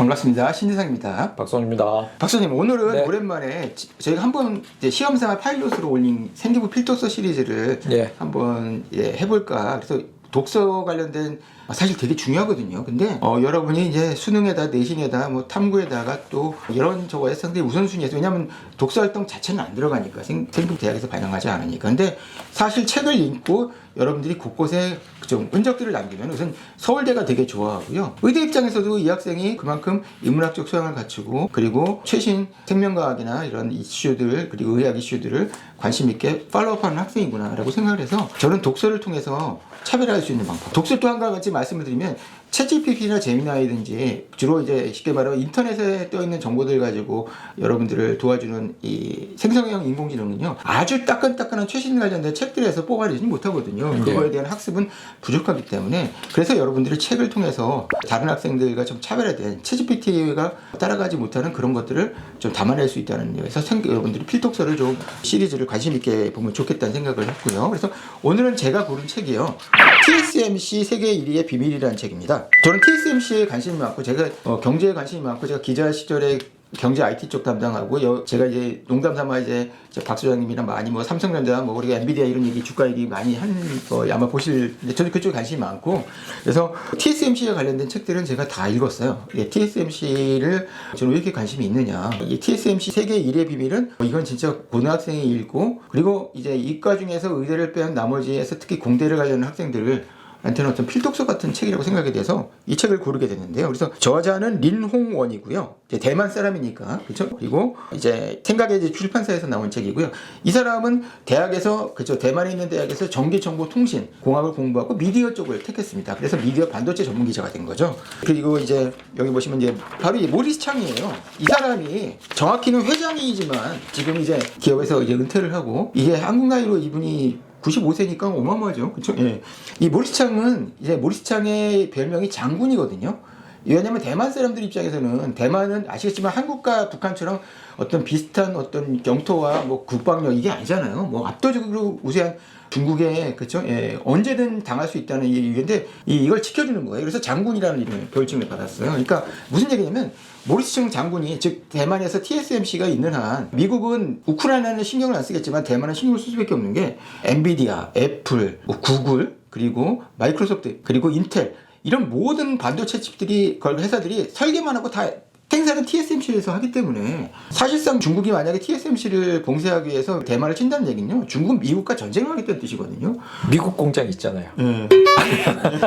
반갑습니다. 신지상입니다. 박선입니다. 박사님, 오늘은 네. 오랜만에 저희가 한번 시험생활 파일럿으로 올린 생기부 필독서 시리즈를 한번 해볼까. 그래서 독서 관련된 사실 되게 중요하거든요. 근데 여러분이 이제 수능에다 내신에다 뭐 탐구에다가 또 이런 저거에 상당히 우선순위에서, 왜냐하면 독서 활동 자체는 안 들어가니까 생기부 대학에서 반영하지 않으니까. 근데 사실 책을 읽고 여러분들이 곳곳에 좀 흔적들을 남기면 우선 서울대가 되게 좋아하고요. 의대 입장에서도 이 학생이 그만큼 인문학적 소양을 갖추고, 그리고 최신 생명과학이나 이런 이슈들, 그리고 의학 이슈들을 관심 있게 팔로우하는 학생이구나 라고 생각을 해서, 저는 독서를 통해서 차별화할 수 있는 방법, 독서 또 한 가지 말씀을 드리면, 챗GPT나 제미나이든지 주로 이제 쉽게 말하면 인터넷에 떠있는 정보들 가지고 여러분들을 도와주는 이 생성형 인공지능은요, 아주 따끈따끈한 최신 관련된 책들에서 뽑아내지 못하거든요. 그거에 대한 학습은 부족하기 때문에, 그래서 여러분들이 책을 통해서 다른 학생들과 좀 차별화된 챗GPT가 따라가지 못하는 그런 것들을 좀 담아낼 수 있다는 의미에서 여러분들이 필독서를 좀 시리즈를 관심 있게 보면 좋겠다는 생각을 했고요. 그래서 오늘은 제가 고른 책이요, TSMC 세계 1위의 비밀이라는 책입니다. 저는 TSMC에 관심이 많고, 제가 경제에 관심이 많고, 제가 기자 시절에 경제 IT 쪽 담당하고, 제가 이제 농담 삼아 이제 박 소장님이랑 많이 뭐 삼성전자 뭐 우리가 엔비디아 이런 얘기, 주가 얘기 많이 한 거 아마 보실, 저도 그쪽에 관심이 많고, 그래서 TSMC에 관련된 책들은 제가 다 읽었어요. TSMC를 저는 왜 이렇게 관심이 있느냐, 이 TSMC 세계 1위의 비밀은 이건 진짜 고등학생이 읽고, 그리고 이제 이과 중에서 의대를 빼는 나머지에서 특히 공대를 가려는 학생들을 한테는 어떤 필독서 같은 책이라고 생각이 돼서 이 책을 고르게 됐는데요. 그래서 저자는 린홍원이고요. 대만 사람이니까, 그렇죠? 그리고 이제 생각의 이제 출판사에서 나온 책이고요. 이 사람은 대학에서, 그렇죠, 대만에 있는 대학에서 전기정보통신 공학을 공부하고 미디어 쪽을 택했습니다. 그래서 미디어 반도체 전문 기자가 된 거죠. 그리고 이제 여기 보시면 이제 바로 이 모리스 창이에요. 이 사람이 정확히는 회장이지만 지금 이제 기업에서 이제 은퇴를 하고, 이게 한국 나이로 이분이 95세니까 어마어마하죠. 그쵸? 예. 이 모리스 창은, 이제 모리스 창의 별명이 장군이거든요. 왜냐면 대만 사람들 입장에서는, 대만은 아시겠지만 한국과 북한처럼 어떤 비슷한 어떤 영토와 뭐 국방력 이게 아니잖아요. 뭐 압도적으로 우세한 중국에, 그쵸? 예, 언제든 당할 수 있다는 얘기인데, 이걸 지켜주는 거예요. 그래서 장군이라는 이름의 별칭을 받았어요. 그러니까 무슨 얘기냐면, 모리스 창 장군이, 즉 대만에서 TSMC가 있는 한, 미국은 우크라이나는 신경을 안 쓰겠지만 대만은 신경을 쓸 수밖에 없는 게, 엔비디아, 애플, 뭐 구글, 그리고 마이크로소프트, 그리고 인텔, 이런 모든 반도체 칩들이, 회사들이 설계만 하고 다 생산은 TSMC에서 하기 때문에, 사실상 중국이 만약에 TSMC를 봉쇄하기 위해서 대만을 친다는 얘기는요, 중국은 미국과 전쟁을 하겠다는 뜻이거든요. 미국 공장 있잖아요.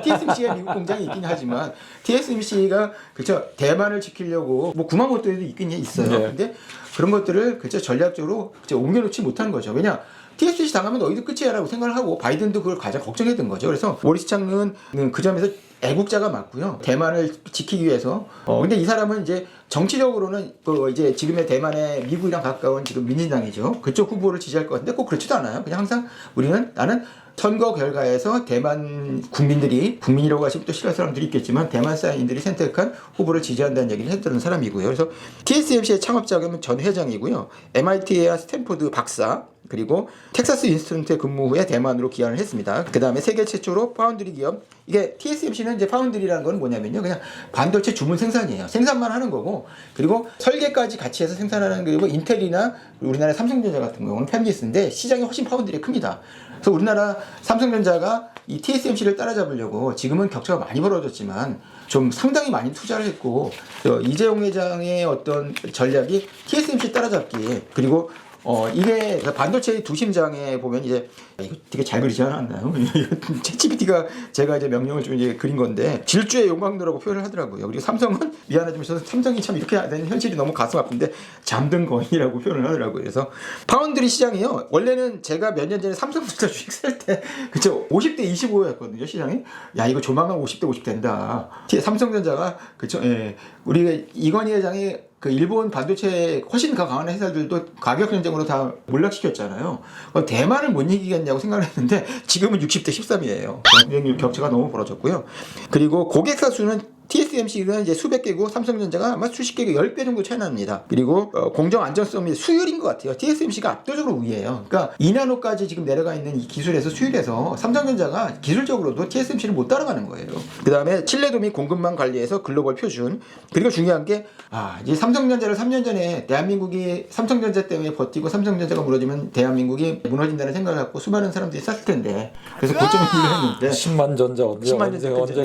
TSMC가 미국 공장이 있긴 하지만, TSMC가 그쵸, 대만을 지키려고 뭐 구마모토에도 있긴 있어요. 근데 그런 것들을 그쵸, 전략적으로 그쵸, 옮겨놓지 못하는 거죠. 왜냐? TSMC 당하면 너희도 끝이야라고 생각을 하고, 바이든도 그걸 가장 걱정했던 거죠. 그래서 모리스 창은 그 점에서 애국자가 맞고요. 대만을 지키기 위해서. 근데 이 사람은 이제 정치적으로는 이제 지금의 대만의 미국이랑 가까운 지금 민진당이죠. 그쪽 후보를 지지할 것 같은데 꼭 그렇지도 않아요. 그냥 항상 나는 선거 결과에서 대만 국민이라고 하시면 또 싫어할 사람들이 있겠지만, 대만 사람들이 선택한 후보를 지지한다는 얘기를 했던 사람이고요. 그래서 TSMC의 창업자는 전 회장이고요. MIT와 스탠포드 박사, 그리고 텍사스 인스튜트에 근무 후에 대만으로 귀환을 했습니다. 그 다음에 세계 최초로 파운드리 기업, 이게 TSMC는 이제 파운드리라는 건 뭐냐면요, 그냥 반도체 주문 생산이에요. 생산만 하는 거고, 그리고 설계까지 같이 해서 생산하는, 그리고 인텔이나 우리나라 삼성전자 같은 경우는 팹리스인데 시장이 훨씬 파운드리가 큽니다. 그래서 우리나라 삼성전자가 이 TSMC를 따라잡으려고 지금은 격차가 많이 벌어졌지만 좀 상당히 많이 투자를 했고, 이재용 회장의 어떤 전략이 TSMC 따라잡기, 그리고 이게 반도체의 두 심장에 보면 이제, 이거 되게 잘 그리지 않았나요? 챗GPT가 제가 이제 명령을 좀 이제 그린 건데, 질주의 용광로라고 표현을 하더라고요. 그리고 삼성은 미안하지만 저는 삼성이 참 이렇게 되는 현실이 너무 가슴 아픈데 잠든 거인이라고 표현을 하더라고요. 그래서 파운드리 시장이요, 원래는 제가 몇 년 전에 삼성전자 주식 살 때 그쵸, 50대 25였거든요 시장이. 야, 이거 조만간 50대 50 된다. 삼성전자가, 그쵸, 예, 우리 이건희 회장이 그 일본 반도체 훨씬 강한 회사들도 가격 경쟁으로 다 몰락시켰잖아요. 대만을 못 이기겠냐고 생각을 했는데 지금은 60대 13이에요. 경쟁률 격차가 너무 벌어졌고요. 그리고 고객사 수는 TSMC는 이제 수백 개고 삼성전자가 아마 수십 개고 10배 정도 차이 납니다. 그리고 공정 안전성 및 수율인 것 같아요. TSMC가 압도적으로 우위예요. 그러니까 2나노까지 지금 내려가 있는 이 기술에서 수율에서 삼성전자가 기술적으로도 TSMC를 못 따라가는 거예요. 그 다음에 신뢰도 및 공급망 관리에서 글로벌 표준. 그리고 중요한 게 이제 삼성전자를 3년 전에 대한민국이 삼성전자 때문에 버티고 삼성전자가 무너지면 대한민국이 무너진다는 생각을 갖고 수많은 사람들이 쌌을 텐데 그래서 고점을 불렸는데 10만 전자 언제 가나요?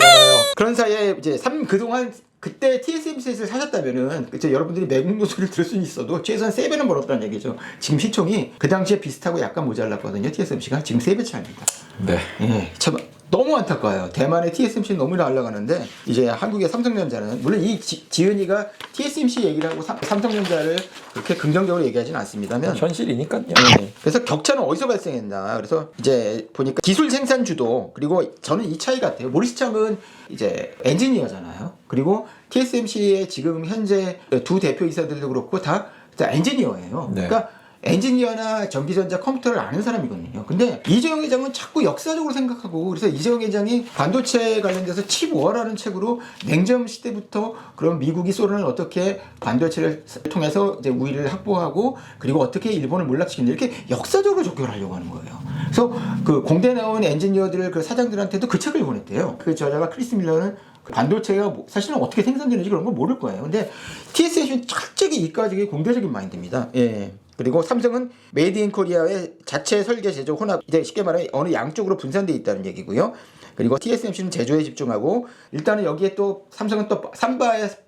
그런 사이에 이제 그동안 그때 TSMC를 사셨다면은 여러분들이 매국 요소를 들을 수는 있어도 최소한 3배는 벌었다는 얘기죠. 지금 시총이 그 당시에 비슷하고 약간 모자랐거든요. TSMC가 지금 3배 차입니다. 네. 예, 참 너무 안타까워요. 대만의 TSMC는 너무 날아가는데 이제 한국의 삼성전자는 물론 이 지은이가 TSMC 얘기를 하고 삼성전자를 그렇게 긍정적으로 얘기하지는 않습니다만 현실이니까요. 네. 그래서 격차는 어디서 발생했나. 그래서 이제 보니까 기술 생산 주도 그리고 저는 이 차이 같아요. 모리스창은 이제 엔지니어잖아요. 그리고 TSMC의 지금 현재 두 대표이사들도 그렇고 다 엔지니어예요. 네. 그러니까 엔지니어나 전기전자 컴퓨터를 아는 사람이거든요. 근데 이재용 회장은 자꾸 역사적으로 생각하고 그래서 이재용 회장이 반도체 관련돼서 칩워라는 책으로 냉전 시대부터 그럼 미국이 소련을 어떻게 반도체를 통해서 이제 우위를 확보하고 그리고 어떻게 일본을 몰락시키는 이렇게 역사적으로 접근을 하려고 하는 거예요. 그래서 그 공대 나온 엔지니어들 그 사장들한테도 그 책을 보냈대요. 그 저자가 크리스 밀러는 반도체가 사실은 어떻게 생산되는지 그런 걸 모를 거예요. 근데 TSMC는 철저히 이과적인 공대적인 마인드입니다. 예. 그리고 삼성은 메이드 인 코리아의 자체 설계 제조 혼합 이제 쉽게 말하면 어느 양쪽으로 분산되어 있다는 얘기고요. 그리고 TSMC는 제조에 집중하고 일단은 여기에 또 삼성은 또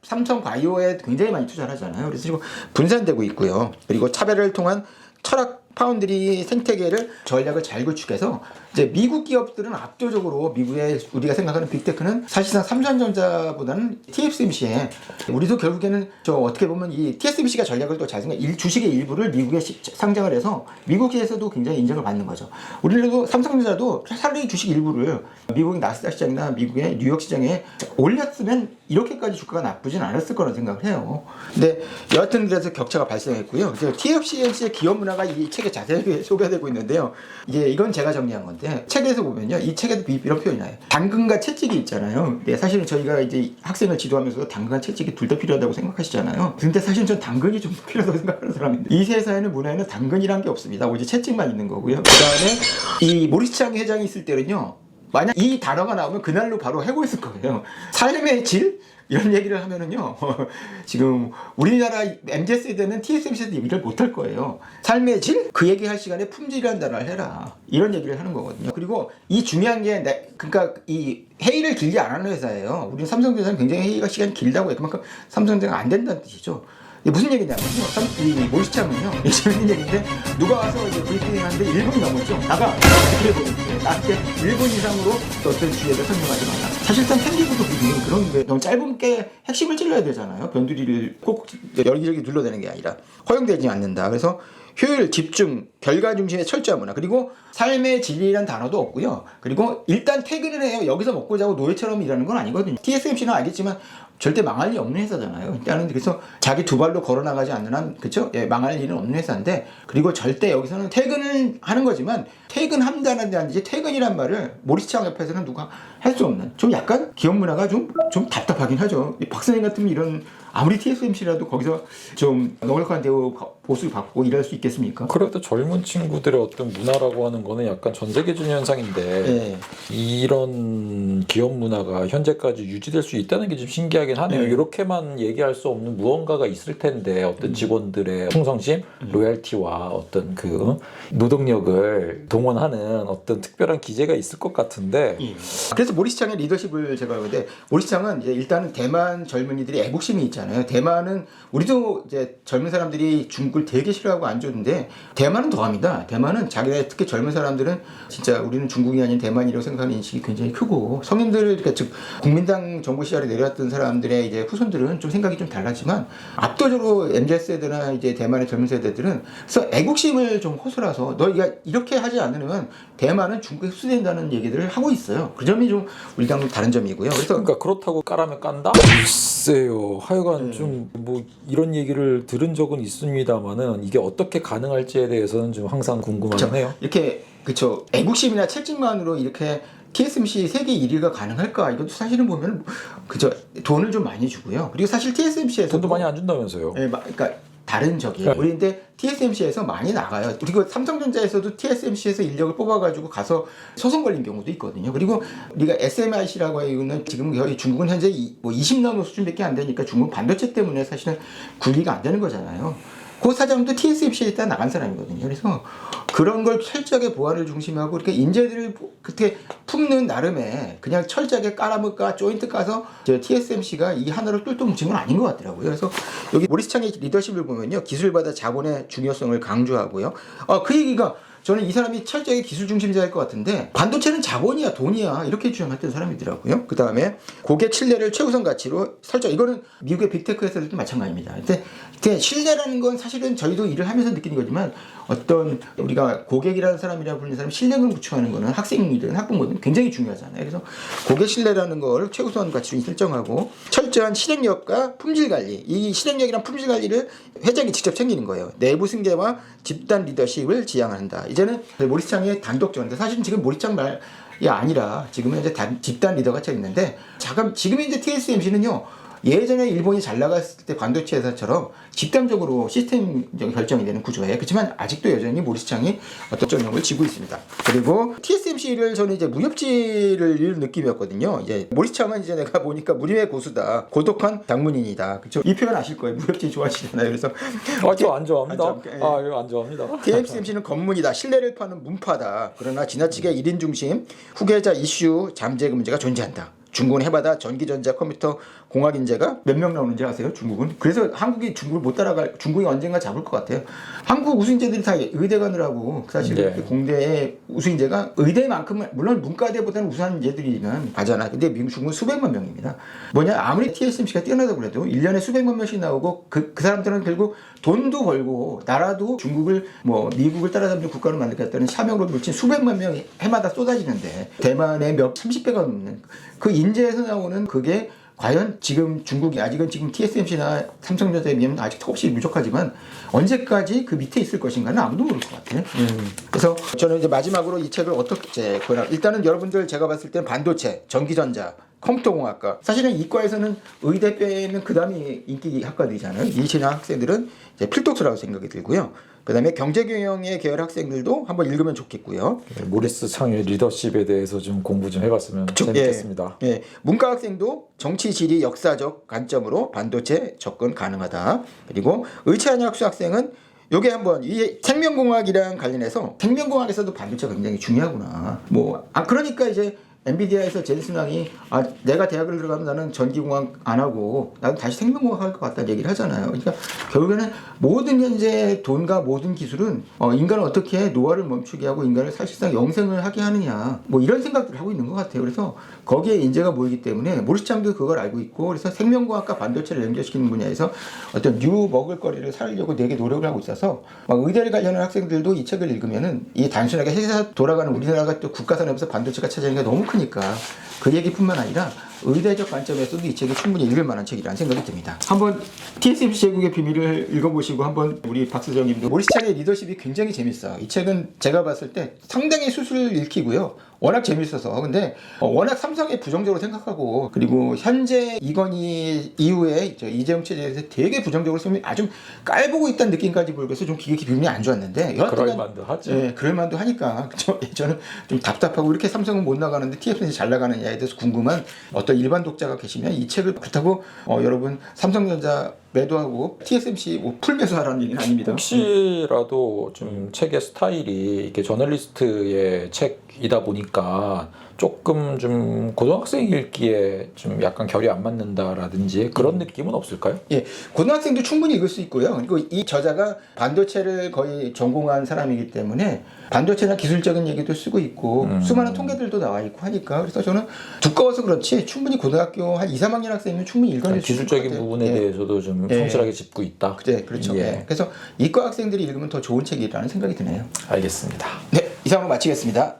삼성 바이오에 굉장히 많이 투자를 하잖아요. 그래서 지금 분산되고 있고요. 그리고 차별을 통한 철학 파운드리 생태계를 전략을 잘 구축해서 이제 미국 기업들은 압도적으로 미국의 우리가 생각하는 빅테크는 사실상 삼성전자보다는 TSMC에 우리도 결국에는 저 어떻게 보면 이 TSMC가 전략을 또 잘 생각 주식의 일부를 미국에 상장을 해서 미국에서도 굉장히 인정을 받는 거죠. 우리도 삼성전자도 차라리 주식 일부를 미국의 나스닥 시장이나 미국의 뉴욕 시장에 올렸으면 이렇게까지 주가가 나쁘진 않았을 거라는 생각을 해요. 근데 여하튼 그래서 격차가 발생했고요. 그래서 TSMC의 기업 문화가 이 책에 자세하게 소개되고 있는데요. 이건 제가 정리한 건데 책에서 보면요, 이 책에도 이런 표현이 나요. 당근과 채찍이 있잖아요. 네, 사실은 저희가 이제 학생을 지도하면서 당근과 채찍이 둘 다 필요하다고 생각하시잖아요. 근데 사실 전 당근이 좀 필요하다고 생각하는 사람인데 이 세상에는 문화에는 당근이란 게 없습니다. 오직 채찍만 있는 거고요. 그 다음에 이 모리스창 회장이 있을 때는요. 만약 이 단어가 나오면 그날로 바로 해고했을 거예요. 삶의 질? 이런 얘기를 하면은요, 지금 우리나라 MZ 세대는 TSMC에서 얘기를 못할 거예요. 삶의 질? 그 얘기할 시간에 품질이라는 단어를 해라. 이런 얘기를 하는 거거든요. 그리고 이 중요한 게, 그러니까 이 회의를 길게 안 하는 회사예요. 우리는 삼성전자는 굉장히 회의가 시간이 길다고 해요. 그만큼 삼성전자가 안 된다는 뜻이죠. 무슨 얘기냐면요. 이 모리스창은요. 재밌는 얘기인데 누가 와서 이제 브리핑 하는데 1분이 넘었죠. 나가. 그래도 나한테 1분 이상으로 어떤 주제를 설명하지 마라. 사실상 캔디부도 그런 게 너무 짧은 게 핵심을 찔러야 되잖아요. 변두리를 꼭 여기저기 둘러대는 게 아니라 허용되지 않는다. 그래서 효율, 집중, 결과 중심의 철저한 문화. 그리고 삶의 진리라는 단어도 없고요. 그리고 일단 퇴근을 해요. 여기서 먹고 자고 노예처럼 일하는 건 아니거든요. TSMC는 알겠지만 절대 망할 리 없는 회사잖아요. 일단은 그래서 자기 두 발로 걸어 나가지 않는 한, 그쵸? 예, 망할 일은 없는 회사인데, 그리고 절대 여기서는 퇴근을 하는 거지만, 퇴근한다는 게 퇴근이란 말을 모리스창 옆에서는 누가 할 수 없는, 좀 약간 기업 문화가 좀 답답하긴 하죠. 박사님 같으면 이런, 아무리 TSMC라도 거기서 좀 넉넉한 대우 보수를 받고 일할 수 있겠습니까? 그래도 젊은 친구들의 어떤 문화라고 하는 거는 약간 전 세계적인 현상인데 네. 이런 기업 문화가 현재까지 유지될 수 있다는 게 좀 신기하긴 하네요. 이렇게만 얘기할 수 없는 무언가가 있을 텐데 어떤 직원들의 충성심, 로열티와 어떤 그 노동력을 동원하는 어떤 특별한 기제가 있을 것 같은데 그래서 모리스창의 리더십을 제가 하는데 모리스창은 이제 일단은 대만 젊은이들이 애국심이 있잖아요. 대만은 우리도 이제 젊은 사람들이 중국을 되게 싫어하고 안 좋은데 대만은 더합니다. 대만은 자기네 특히 젊은 사람들은 진짜 우리는 중국이 아닌 대만이라고 생각하는 인식이 굉장히 크고 성인들 그러니까 즉 국민당 정부 시절에 내려왔던 사람들의 이제 후손들은 좀 생각이 좀 달랐지만 압도적으로 MZ 세대나 이제 대만의 젊은 세대들은 그래서 애국심을 좀 호소라서 너희가 이렇게 하지 않으면 대만은 중국에 흡수된다는 얘기들을 하고 있어요. 그 점이 좀 우리랑 다른 점이고요. 그래서 그러니까 그렇다고 까라면 깐다? 글쎄요. 하여간 좀 뭐 이런 얘기를 들은 적은 있습니다만은 이게 어떻게 가능할지에 대해서는 좀 항상 궁금하긴 해요. 이렇게 그쵸 애국심이나 채찍만으로 이렇게 TSMC 세계 1위가 가능할까? 이것도 사실은 보면 그저 돈을 좀 많이 주고요. 그리고 사실 TSMC에서 돈도 많이 안 준다면서요. 예, 그러니까 다른 적이에요. 우리인데 TSMC에서 많이 나가요. 그리고 삼성전자에서도 TSMC에서 인력을 뽑아가지고 가서 소송 걸린 경우도 있거든요. 그리고 우리가 SMIC라고 하는 지금 거의 중국은 현재 20나노 수준밖에 안 되니까 중국 반도체 때문에 사실은 분리가 안 되는 거잖아요. 그 사장도 TSMC에 있다 나간 사람이거든요. 그래서 그런 걸 철저하게 보안을 중심하고 이렇게 인재들을 그렇게 품는 나름에 그냥 철저하게 깔아먹까 조인트 까서 TSMC가 이 하나로 뚫고 뭉친 건 아닌 것 같더라고요. 그래서 여기 모리스 창의 리더십을 보면요. 기술보다 자본의 중요성을 강조하고요. 그 얘기가 저는 이 사람이 철저하게 기술 중심자일 것 같은데 반도체는 자본이야 돈이야 이렇게 주장했던 사람이더라고요. 그 다음에 고객 신뢰를 최우선 가치로 설정. 이거는 미국의 빅테크에서도 마찬가지입니다. 근데 신뢰라는 건 사실은 저희도 일을 하면서 느끼는 거지만 어떤 우리가 고객이라는 사람이라고 부르는 사람이 신뢰를 구축하는 거는 학생이든 학부모든 굉장히 중요하잖아요. 그래서 고객 신뢰라는 걸 최우선 가치로 설정하고 철저한 실행력과 품질 관리. 이 실행력이랑 품질 관리를 회장이 직접 챙기는 거예요. 내부 승계와 집단 리더십을 지향한다. 이제는 모리스 창의 단독적인데 사실은 지금 모리스 창 말이 아니라 지금은 이제 집단 리더가 쳐 있는데 지금 이제 TSMC는요. 예전에 일본이 잘 나갔을 때 반도체 회사처럼 집단적으로 시스템 결정이 되는 구조예요. 그렇지만 아직도 여전히 모리스 창이 어떤 영역을 지고 있습니다. 그리고 TSMC를 저는 이제 무협지를 느낌이었거든요. 이제 모리스 창은 이제 내가 보니까 무림의 고수다. 고독한 당문인이다. 그렇죠? 이 표현 아실 거예요. 무협지 좋아하시잖아요. 그래서 저 안 좋아합니다. 이거 안 좋아합니다. TSMC는 검문이다. 신뢰를 파는 문파다. 그러나 지나치게 1인 중심, 후계자 이슈, 잠재 문제가 존재한다. 중국은 해마다 전기전자 컴퓨터 공학 인재가 몇 명 나오는지 아세요? 중국은. 그래서 한국이 중국을 못 따라갈, 중국이 언젠가 잡을 것 같아요. 한국 우수인재들이 다 의대 가느라고 사실 공대의 우수인재가 의대만큼은 물론 문과대보다는 우수한 인재들이면 가잖아. 근데 미국 중국은 수백만 명입니다. 아무리 TSMC가 뛰어나다고 그래도 1년에 수백만 명씩 나오고 그 사람들은 결국 돈도 벌고 나라도 중국을 미국을 따라잡는 국가로 만들겠다는 사명으로 물친 수백만 명이 해마다 쏟아지는데 대만의 30배가 넘는 그 인재에서 나오는 그게 과연 지금 중국이 아직은 지금 TSMC나 삼성전자에 비하면 아직 턱없이 부족하지만 언제까지 그 밑에 있을 것인가는 아무도 모를 것 같아요. 그래서 저는 이제 마지막으로 이 책을 어떻게 일단은 여러분들 제가 봤을 때는 반도체, 전기전자, 컴퓨터공학과 사실은 이과에서는 의대 빼면 그 다음이 인기 학과들이잖아요. 이 진학 학생들은 이제 필독서라고 생각이 들고요. 그 다음에 경제경영의 계열 학생들도 한번 읽으면 좋겠고요. 모리스 창의 리더십에 대해서 좀 공부 좀 해봤으면 재밌겠습니다. 문과 학생도 정치, 지리, 역사적 관점으로 반도체 접근 가능하다. 그리고 의체한학수 학생은 요게 한번 이 생명공학이랑 관련해서 생명공학에서도 반도체가 굉장히 중요하구나. 그러니까 이제 엔비디아에서 제인슨 왕이 내가 대학을 들어가면 나는 전기공학 안 하고 나는 다시 생명공학 할 것 같다는 얘기를 하잖아요. 그러니까 결국에는 모든 현재 돈과 모든 기술은 인간을 어떻게 노화를 멈추게 하고 인간을 사실상 영생을 하게 하느냐 이런 생각들을 하고 있는 것 같아요. 그래서 거기에 인재가 모이기 때문에 모리스 창도 그걸 알고 있고 그래서 생명공학과 반도체를 연결시키는 분야에서 어떤 뉴 먹을거리를 살려고 되게 노력을 하고 있어서 의대를 가려는 학생들도 이 책을 읽으면은 이 단순하게 회사 돌아가는 우리나라가 또 국가산업에서 반도체가 차지하는 게 너무 크니까 그 얘기뿐만 아니라 의대적 관점에서도 이 책이 충분히 읽을 만한 책이라는 생각이 듭니다. 한번 TSMC 제국의 비밀을 읽어보시고 한번 우리 박수정님도 모리스 창의 리더십이 굉장히 재밌어요. 이 책은 제가 봤을 때 상당히 수술 읽히고요. 워낙 재밌어서 근데 워낙 삼성에 부정적으로 생각하고 그리고 현재 이건희 이후에 이재용 체제에서 되게 부정적으로 쓰면 아주 깔보고 있다는 느낌까지 보여서 좀 기분이 안 좋았는데 그럴 만도 하죠. 그럴 만도 하니까 저는 좀 답답하고 이렇게 삼성은 못 나가는데 TSMC 잘 나가느냐에 대해서 궁금한 어떤 일반 독자가 계시면 이 책을 그렇다고 여러분 삼성전자 매도하고 TSMC 풀 매수하라는 얘기는 아닙니다. 혹시라도 좀 책의 스타일이 이렇게 저널리스트의 책이다 보니까 조금 좀 고등학생 읽기에 좀 약간 결이 안 맞는다라든지 그런 느낌은 없을까요? 예, 고등학생도 충분히 읽을 수 있고요. 그리고 이 저자가 반도체를 거의 전공한 사람이기 때문에 반도체나 기술적인 얘기도 쓰고 있고 수많은 통계들도 나와 있고 하니까 그래서 저는 두꺼워서 그렇지 충분히 고등학교 한 2, 3학년 학생이면 충분히 읽어낼 수 있을 것 같아요. 기술적인 부분에 대해서도 좀 성실하게 짚고 있다. 네, 그렇죠. 그래서 이과 학생들이 읽으면 더 좋은 책이라는 생각이 드네요. 알겠습니다. 네, 이상으로 마치겠습니다.